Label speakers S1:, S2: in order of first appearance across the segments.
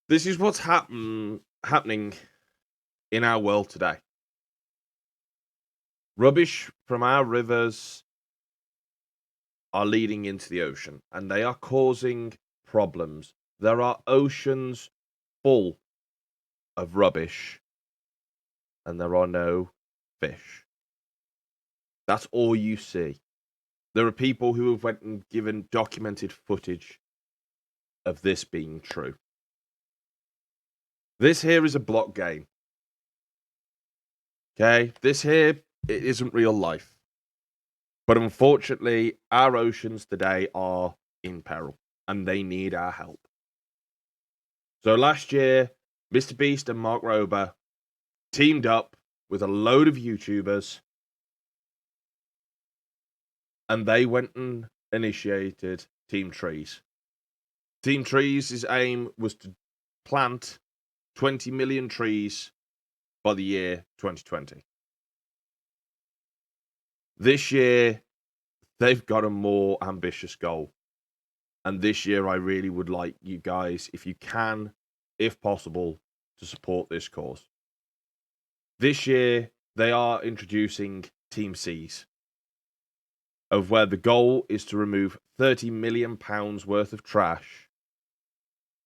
S1: This is what's happening in our world today. Rubbish from our rivers are leading into the ocean and they are causing problems. There are oceans full of rubbish and there are no fish. That's all you see. There are people who have went and given documented footage of this being true. This here is a block game. Okay? This here, it isn't real life. But unfortunately, our oceans today are in peril and they need our help. So last year, Mr. Beast and Mark Rober teamed up with a load of YouTubers and they went and initiated Team Trees. Team Trees' aim was to plant 20 million trees by the year 2020. This year, they've got a more ambitious goal. And this year, I really would like you guys, if you can, if possible, to support this cause. This year, they are introducing Team Seas, of where the goal is to remove £30 million worth of trash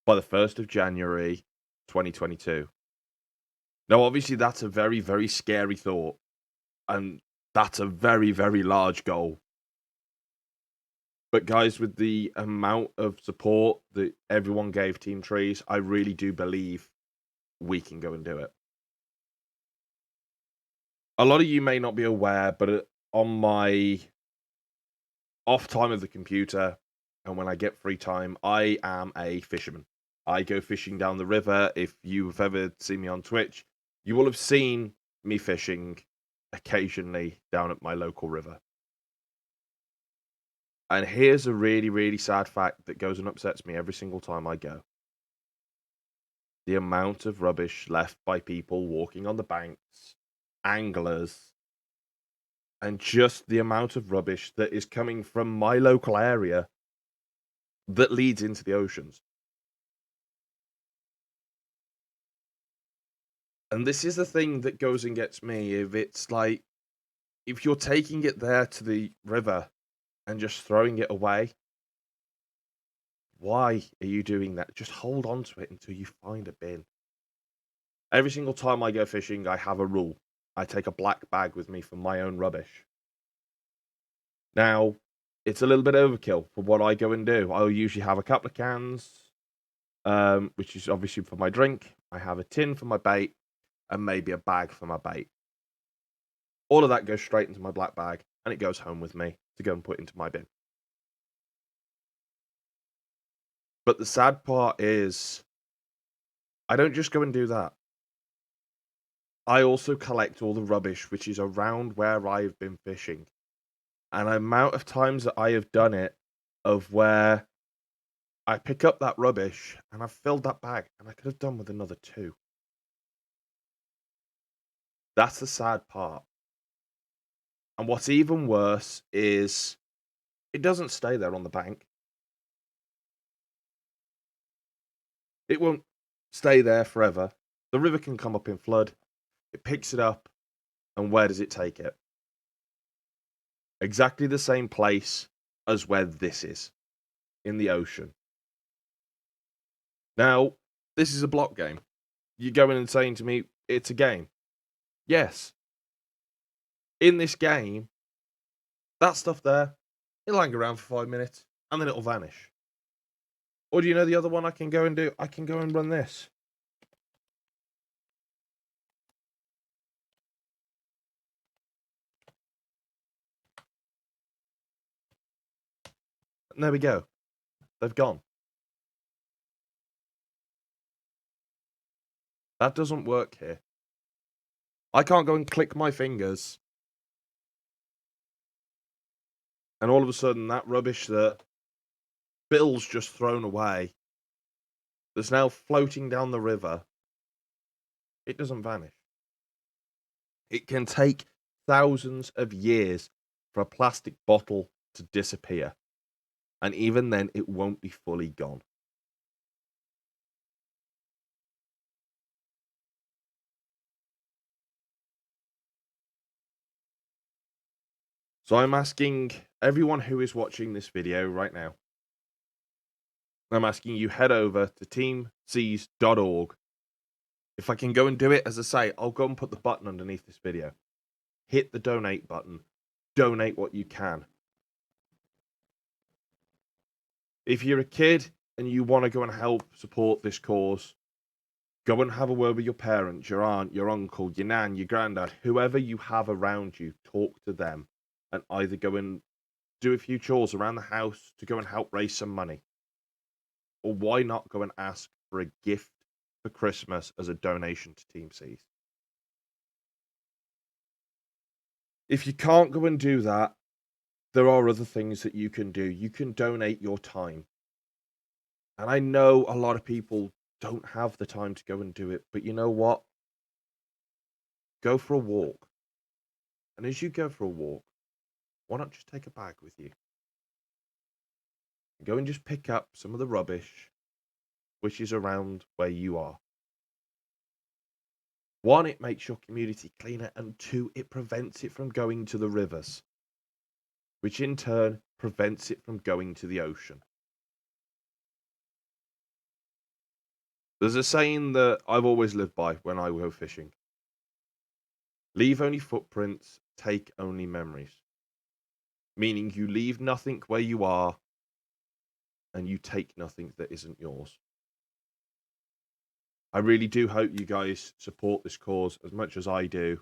S1: by the 1st of January 2022. Now, obviously, that's a very, very scary thought, and that's a very, very large goal. But guys, with the amount of support that everyone gave Team Trees, I really do believe we can go and do it. A lot of you may not be aware, but on my off time of the computer and when I get free time, I am a fisherman. I go fishing down the river. If you've ever seen me on Twitch, you will have seen me fishing occasionally down at my local river. And here's a really, really sad fact that goes and upsets me every single time I go. The amount of rubbish left by people walking on the banks, anglers, and just the amount of rubbish that is coming from my local area that leads into the oceans. And this is the thing that goes and gets me. If it's like, if you're taking it there to the river and just throwing it away, why are you doing that? Just hold on to it until you find a bin. Every single time I go fishing, I have a rule. I take a black bag with me for my own rubbish. Now, it's a little bit overkill for what I go and do. I'll usually have a couple of cans, which is obviously for my drink. I have a tin for my bait, and maybe a bag for my bait. All of that goes straight into my black bag, and it goes home with me to go and put into my bin. But the sad part is, I don't just go and do that. I also collect all the rubbish which is around where I've been fishing. And the amount of times that I have done it, of where I pick up that rubbish and I've filled that bag and I could have done with another two. That's the sad part. And what's even worse is it doesn't stay there on the bank. It won't stay there forever. The river can come up in flood. It picks it up, and where does it take it? Exactly the same place as where this is, in the ocean. Now, this is a block game. You're going and saying to me, it's a game. Yes. In this game, that stuff there, it'll hang around for 5 minutes, and then it'll vanish. Or do you know the other one I can go and do? I can go and run this. And there we go. They've gone. That doesn't work here. I can't go and click my fingers, and all of a sudden that rubbish that Bill's just thrown away, that's now floating down the river, it doesn't vanish. It can take thousands of years for a plastic bottle to disappear. And even then, it won't be fully gone. So I'm asking everyone who is watching this video right now, I'm asking you head over to teamseas.org. If I can go and do it, as I say, I'll go and put the button underneath this video. Hit the donate button. Donate what you can. If you're a kid and you want to go and help support this cause, go and have a word with your parents, your aunt, your uncle, your nan, your granddad, whoever you have around you. Talk to them and either go and do a few chores around the house to go and help raise some money. Or why not go and ask for a gift for Christmas as a donation to Team Seas? If you can't go and do that, there are other things that you can do. You can donate your time. And I know a lot of people don't have the time to go and do it, but you know what? Go for a walk. And as you go for a walk, why not just take a bag with you? Go and just pick up some of the rubbish which is around where you are. One, it makes your community cleaner, and two, it prevents it from going to the rivers, which in turn prevents it from going to the ocean. There's a saying that I've always lived by when I go fishing. Leave only footprints, take only memories. Meaning you leave nothing where you are and you take nothing that isn't yours. I really do hope you guys support this cause as much as I do.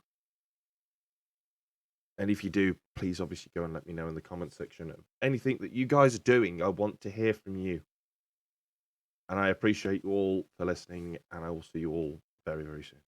S1: And if you do, please obviously go and let me know in the comment section of anything that you guys are doing. I want to hear from you. And I appreciate you all for listening, and I will see you all very, very soon.